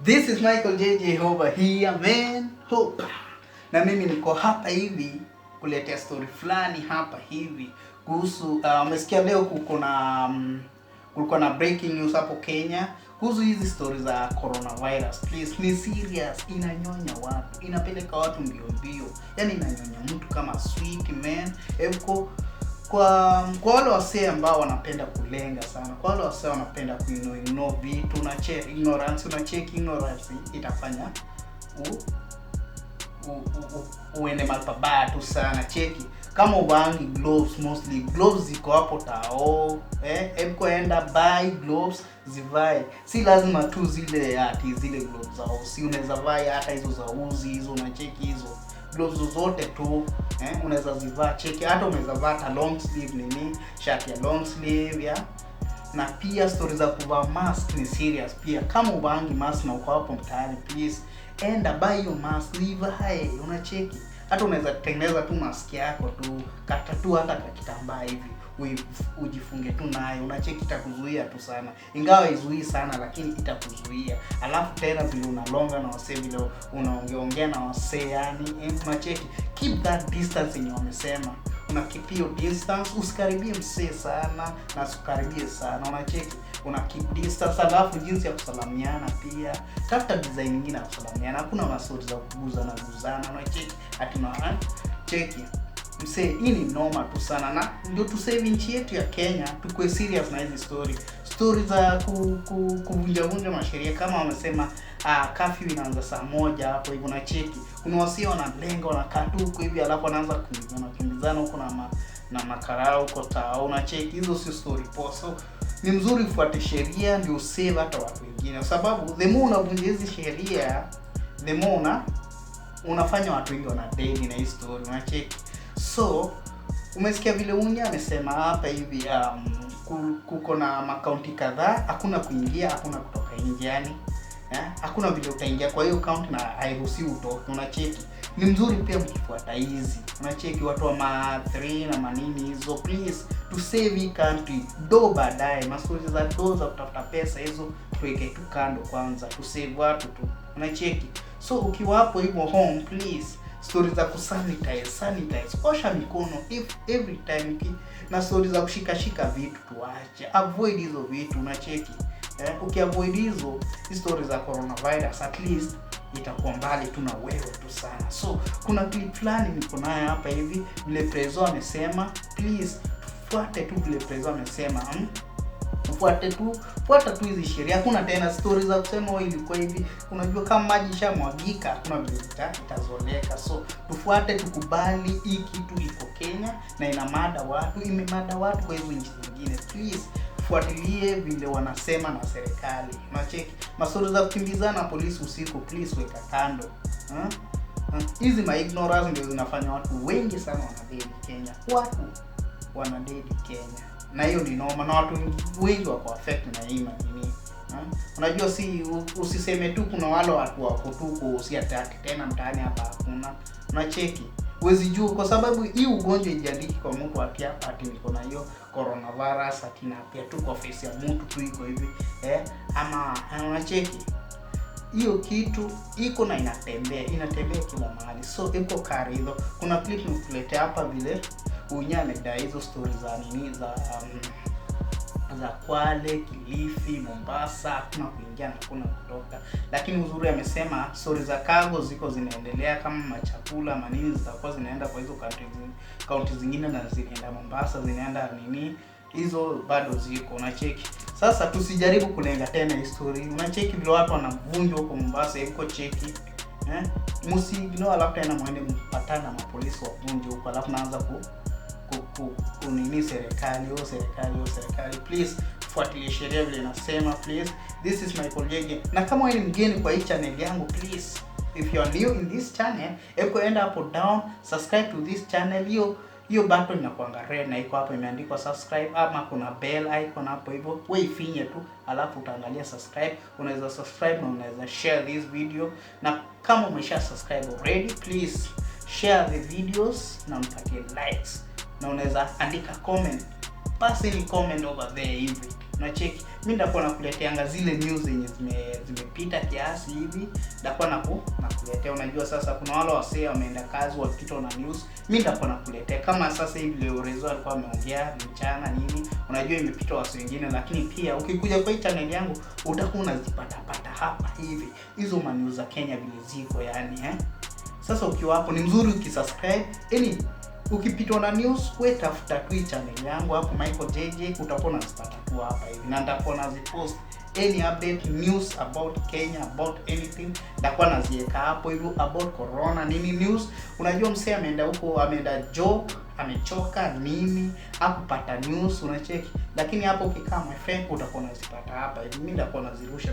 This is Michael JJ over here, man. Hope. Na mimi niko hapa hivi kuletea story fulani hapa hivi kuhusu umesikia leo kulikuwa na breaking news hapo Kenya kuhusu hizi stories za coronavirus. Please, ni serious, inanyonya watu, inapeleka watu mbio mbio. Yaani inanyonya mtu kama sweet man. Kwa wale wasee ambao wanapenda kulenga sana, kwa wale wasee wanapenda kuignore vitu, ignorance itafanya uende mahali pabaya tu sana. Cheki kama uvangi gloves, mostly gloves ziko hapo tao, enda buy gloves zivae. Si lazima tu zile gloves zao, si unaweza vai hata hizo za uzi hizo, unacheki hizo gloves zote tu unaweza zivaa. Cheki hata unaweza vaa long sleeve nini, shirt ya long sleeve ya. Na pia stories za kuvaa mask ni serious pia. Kama uvangi mask na uko hapo mtaani, please enda buy your mask, livae. Unacheki hata unaweza tengeneza tu mask yako tu, kata tu hata kitambaa hivi ujifunge tu nayo. Unacheki itakuzuia tu sana, ingawa izuii sana lakini itakuzuia. Alafu tena vile unalonga na wasee, vile unaongea na wasee, yani unacheki keep that distance yenye wamesema. Una keep your distance, usikaribie msee sana na usikaribie sana. Unacheki una keep distance. Alafu jinsi ya kusalamiana pia, tafuta design nyingine ya kusalamiana. Hakuna masori za kuguzana. Unacheki hatina cheki msee, hii ni noma tu sana. Na ndio tusave nchi yetu ya Kenya, tukue serious na hizi story za kuvunja masheria. Kama wamesema curfew inaanza saa 1 hapo hivyo, na cheki kuna wasio wanalenga, wanakaa tu huko hivi, alafu wanaanza kukimbizana huko na makarao huko tao. Na cheki hizo si story poa. So ni mzuri ufuate sheria ndio save hata watu wengine, kwa sababu the more unavunja hizi sheria, the more unafanya watu wengi wana dead na hii story. Unacheki so umesikia vile Unya amesema hapa hivi, kuko na makaunti kadhaa, hakuna kuingia, hakuna kutoka nje, yani hakuna vile utaingia kwa hiyo county na hairuhusiwi utoke. Unacheki ni mzuri pia mkifuata hizi. Unacheki watu wa ma 3 na manini hizo, please to save country do baadaye. Mastori za do za kutafuta pesa hizo tuweke tu kando kwanza, to save watu tu. Unacheki so ukiwa hapo hivyo home, please stories za sanitize, osha mikono every time na stories za kushika vitu tuache, avoid hizo vitu. Unacheki ukiavoid hizo stories za coronavirus, at least itakuwa mbali tu na wewe tu sana. So kuna clip fulani niko nayo hapa hivi, vile prezo amesema, please fuate tu vile prezo amesema. Fuata tu hizi sheria. Hakuna tena stories za kusema ilikuwa hivi. Unajua kama maji shamwagika, hakuna vile itazoleka. So tufuate, tukubali hii kitu iko Kenya na imemada watu kwa hizo nchi zingine. Please fuatilie vile wanasema na serikali. Unacheki mastori za kukimbizana polisi usiku, please weka kando. Hizi ignorance ndio zinafanya watu wengi sana wanadedi Kenya. Watu wanadedi Kenya. Na hiyo ni noma, na watu wengi wako affect na hii nini. Unajua si usiseme tu kuna wale watu wako tu usiataki tena mtaani hapa hakuna. Unacheki huwezi jua, kwa sababu hii ugonjwa ijiandiki kwa mtu ati hapa ati niko na hiyo coronavirus ati na pia tu kwa face ya mtu tu iko hivi ama unacheki hiyo kitu iko na inatembea kila mahali. So iko karido. Kuna clip nikuletea hapa vile Unya amedai hizo stories za nini za Kwale, Kilifi, Mombasa, hakuna kuingia na hakuna kutoka. Lakini uzuri amesema stories za cargo ziko zinaendelea, kama machakula manini zitakuwa zinaenda kwa hizo county zingine, na zinaenda Mombasa, zinaenda nini hizo bado ziko. Unacheki sasa tusijaribu kulenga tena history. Unacheki vile watu wanavunjwa huko Mombasa huko, cheki msiignore, alafu tena muende mpatana na mapolisi wavunje huko, alafu naanza kunini serikali. Please fuatilia sheria vile nasema. Please, this is Michael JJ. Na kama wewe ni mgeni kwa hii channel yangu, please if you are new in this channel, enda hapo down, subscribe to this channel. Hiyo button inakuanga red na iko hapo imeandikwa subscribe, ama kuna bell icon hapo hivyo, wewe ifinye tu alafu utaangalia subscribe. Unaweza subscribe na unaweza share this video. Na kama umesha subscribe already, please share the videos na umpatie likes. Na unaweza andika comment, pass any comment over there hivi. Unacheki, mimi nitakuwa nakuleteanga zile news zenye zimepita kiasi hivi, nitakuwa nakuletea. Unajua sasa kuna wale wasee wameenda kazi wakipitwa na news, mimi nitakuwa nakuletea. Kama sasa hivi leo Rezo alikuwa ameongea mchana nini, unajua imepitwa watu wengine, lakini pia ukikuja kwa hii channel yangu utakuwa unazipata hapa hivi hizo news za Kenya vile ziko yani Sasa ukiwa hapo ni mzuri ukisubscribe. Ukipitwa na news wewe tafuta tu channel yangu hapo Michael JJ, utakuwa unazipata tu hapa hivi, na nitakuwa nazipost any update news about Kenya, about anything nitakuwa naziweka hapo hivyo, about corona nini news. Unajua msee ameenda huko, ameenda job, amechoka nini, hakupata news, unacheki. Lakini hapo ukikaa my friend utakuwa unazipata hapa hivi, mimi nitakuwa nazirusha.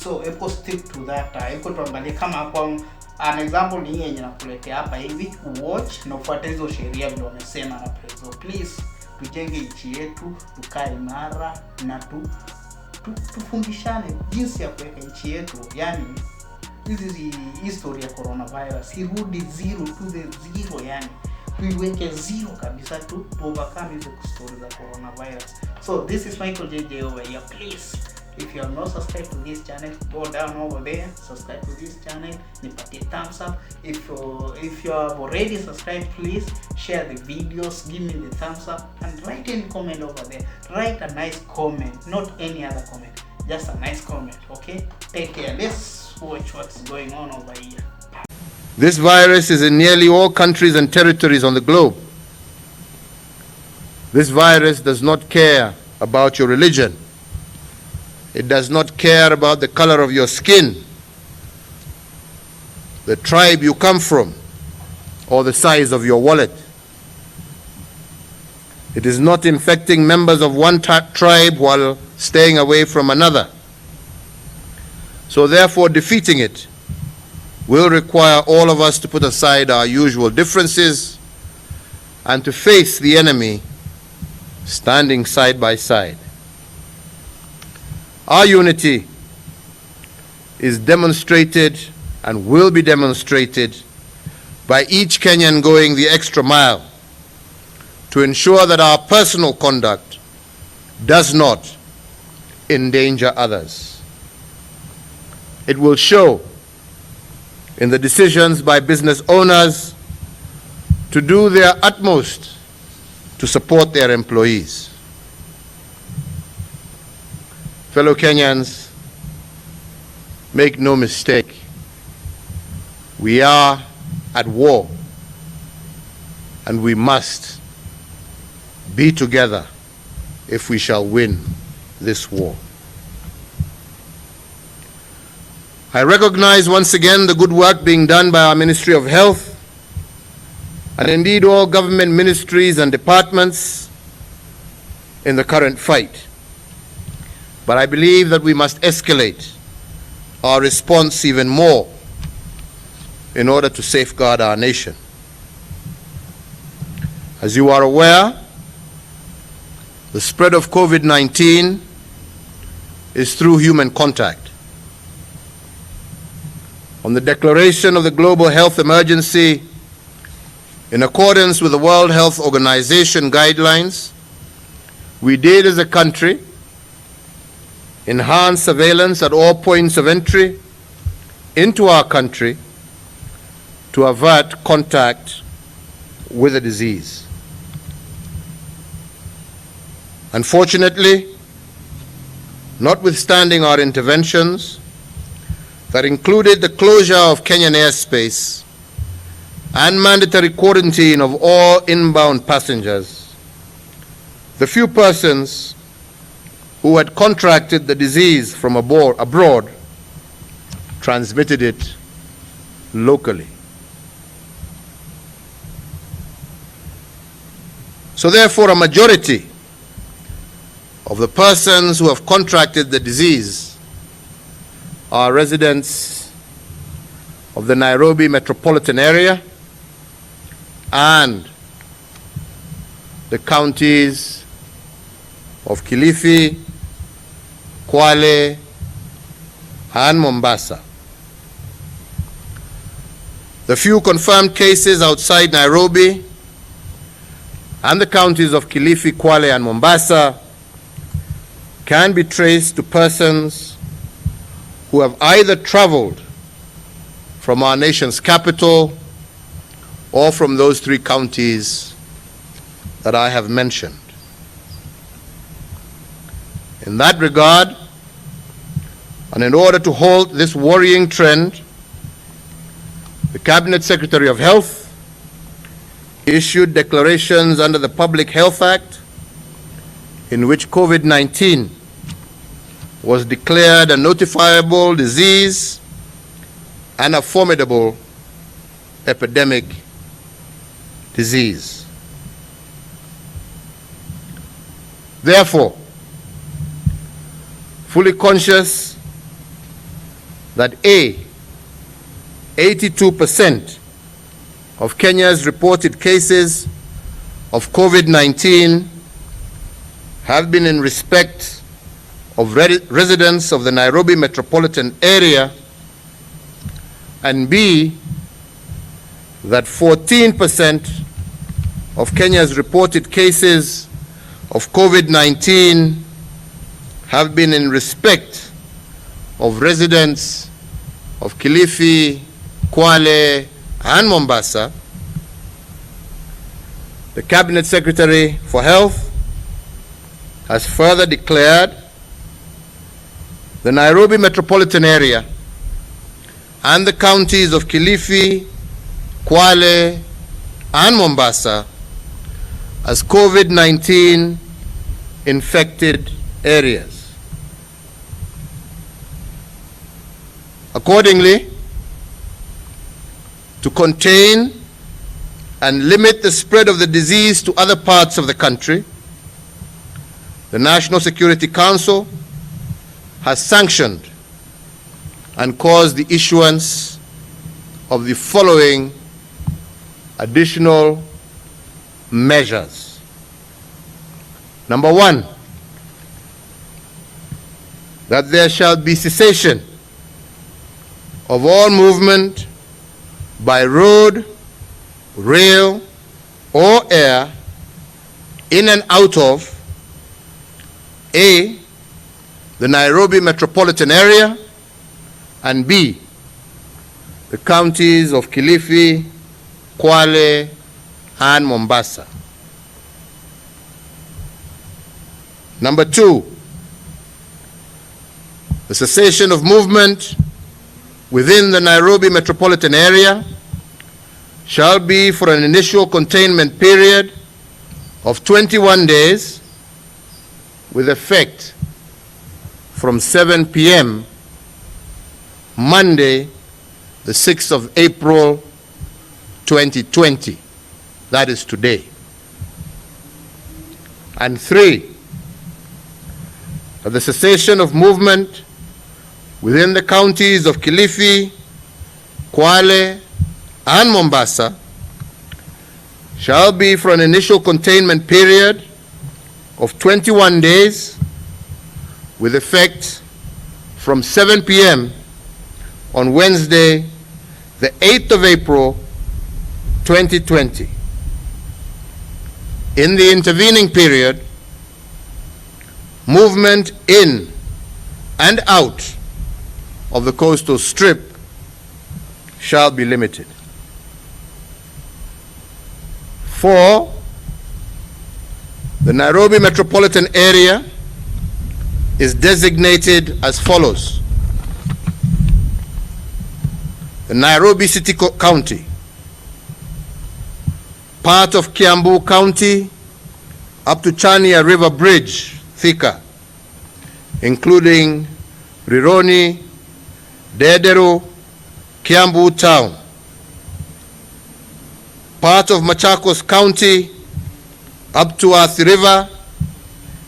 So epo stick to that. Epo tuangalie kama kwa an example ni yenye nakuletea hapa hivi, watch na ufuate hizo sheria vile wamesema na prezo. Please tujenge nchi yetu, tukae imara na tufundishane jinsi ya kuweka nchi yetu. Yani hizi history ya coronavirus irudi zero to the zero, yani tuiweke zero kabisa to overcome hizo stories za coronavirus. So this is Michael JJ over here. Please, if you have not subscribed to this channel, go down over there, subscribe to this channel, nipatie thumbs up. If you have already subscribed, please share the videos, give me the thumbs up, and write any comment over there. Write a nice comment, not any other comment, just a nice comment. Okay, take care. Let's watch what's going on over here. This virus is in nearly all countries and territories on the globe. This virus does not care about your religion. It does not care about the color of your skin, the tribe you come from, or the size of your wallet. It is not infecting members of one tribe while staying away from another. So therefore, defeating it will require all of us to put aside our usual differences and to face the enemy standing side by side. Our unity is demonstrated and will be demonstrated by each Kenyan going the extra mile to ensure that our personal conduct does not endanger others. It will show in the decisions by business owners to do their utmost to support their employees. Fellow Kenyans, make no mistake, we are at war and we must be together if we shall win this war. I recognize once again the good work being done by our Ministry of Health and indeed all government ministries and departments in the current fight. But I believe that we must escalate our response even more in order to safeguard our nation. As you are aware, the spread of COVID-19 is through human contact. On the declaration of the global health emergency, in accordance with the World Health Organization guidelines, we did as a country enhance surveillance at all points of entry into our country to avert contact with the disease. Unfortunately, notwithstanding our interventions that included the closure of Kenyan airspace and mandatory quarantine of all inbound passengers, the few persons who had contracted the disease from abroad transmitted it locally. So therefore, a majority of the persons who have contracted the disease are residents of the Nairobi metropolitan area and the counties of Kilifi, Kwale, and Mombasa. The few confirmed cases outside Nairobi and the counties of Kilifi, Kwale, and Mombasa can be traced to persons who have either traveled from our nation's capital or from those 3 counties that I have mentioned. In that regard, and in order to halt this worrying trend, the Cabinet Secretary of Health issued declarations under the Public Health Act in which COVID-19 was declared a notifiable disease and a formidable epidemic disease. Therefore, fully conscious that 82% of Kenya's reported cases of COVID-19 have been in respect of residents of the Nairobi metropolitan area, and B, that 14% of Kenya's reported cases of COVID-19 have been in respect of residents of Kilifi, Kwale, and Mombasa, the Cabinet Secretary for Health has further declared the Nairobi metropolitan area and the counties of Kilifi, Kwale, and Mombasa as COVID-19 infected areas. Accordingly, to contain and limit the spread of the disease to other parts of the country, the National Security Council has sanctioned and caused the issuance of the following additional measures. Number 1, that there shall be cessation of all movement by road, rail, or air in and out of A, the Nairobi metropolitan area, and B, the counties of Kilifi, Kwale, and Mombasa. Number 2, the cessation of movement within the Nairobi metropolitan area shall be for an initial containment period of 21 days with effect from 7 p.m. Monday, the 6th of April, 2020. That is today. And 3, the cessation of movement within the counties of Kilifi, Kwale, and Mombasa shall be for an initial containment period of 21 days with effect from 7 p.m. on Wednesday, the 8th of April, 2020. In the intervening period, movement in and out of the coastal strip shall be limited. 4, the Nairobi metropolitan area is designated as follows: the Nairobi City County, part of Kiambu County up to Chania River Bridge, Thika, including Rironi, Dedero, Kiambu Town, part of Machakos County up to Athi River,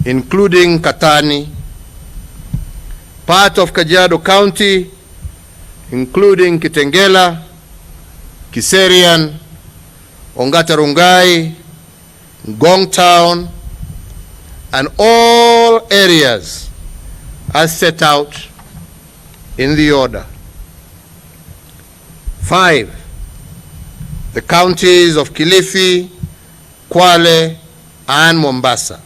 including Katani, part of Kajiado County, including Kitengela, Kiserian, Ongata Rongai, Ngong Town, and all areas as set out in the order. 5, the counties of Kilifi, Kwale, and Mombasa.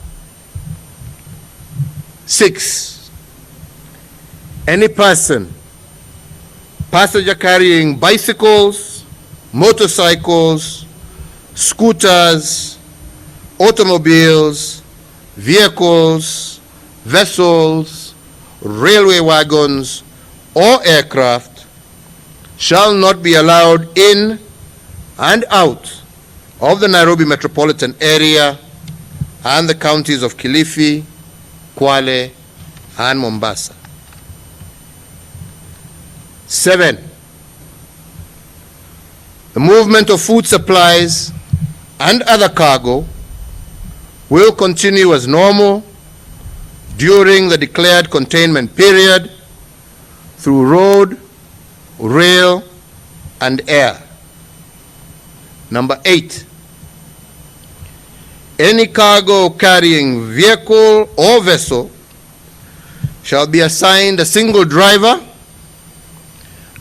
6. Any person, passenger carrying bicycles, motorcycles, scooters, automobiles, vehicles, vessels, railway wagons, or aircraft shall not be allowed in and out of the Nairobi metropolitan area and the counties of Kilifi, Kwale, and Mombasa. 7. The movement of food supplies and other cargo will continue as normal during the declared containment period through road, rail, and air. Number 8. Any cargo carrying vehicle or vessel shall be assigned a single driver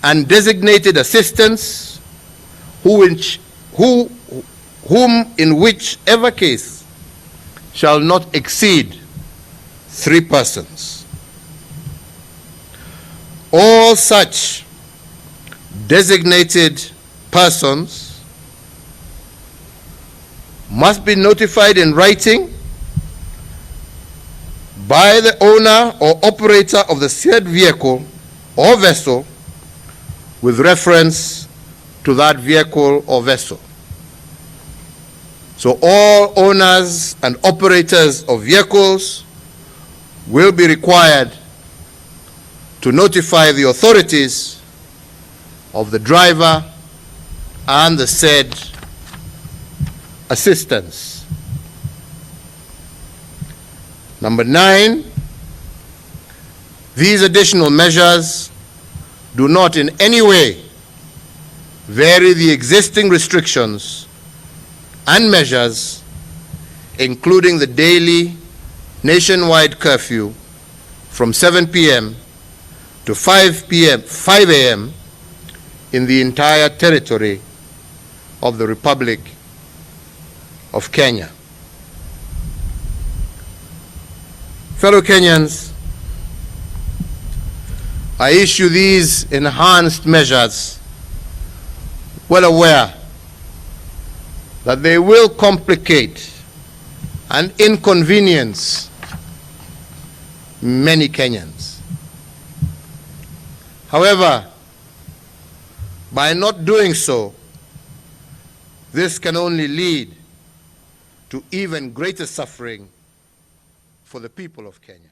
and designated assistants whom in whichever case shall not exceed 3 persons. All such designated persons must be notified in writing by the owner or operator of the said vehicle or vessel with reference to that vehicle or vessel. So all owners and operators of vehicles will be required to notify the authorities of the driver and the said assistance. Number 9, these additional measures do not in any way vary the existing restrictions and measures, including the daily nationwide curfew from 7 p.m. to 5 a.m. in the entire territory of the Republic of Kenya. Fellow Kenyans, I issue these enhanced measures well aware that they will complicate and inconvenience many Kenyans. However, by not doing so, this can only lead to even greater suffering for the people of Kenya.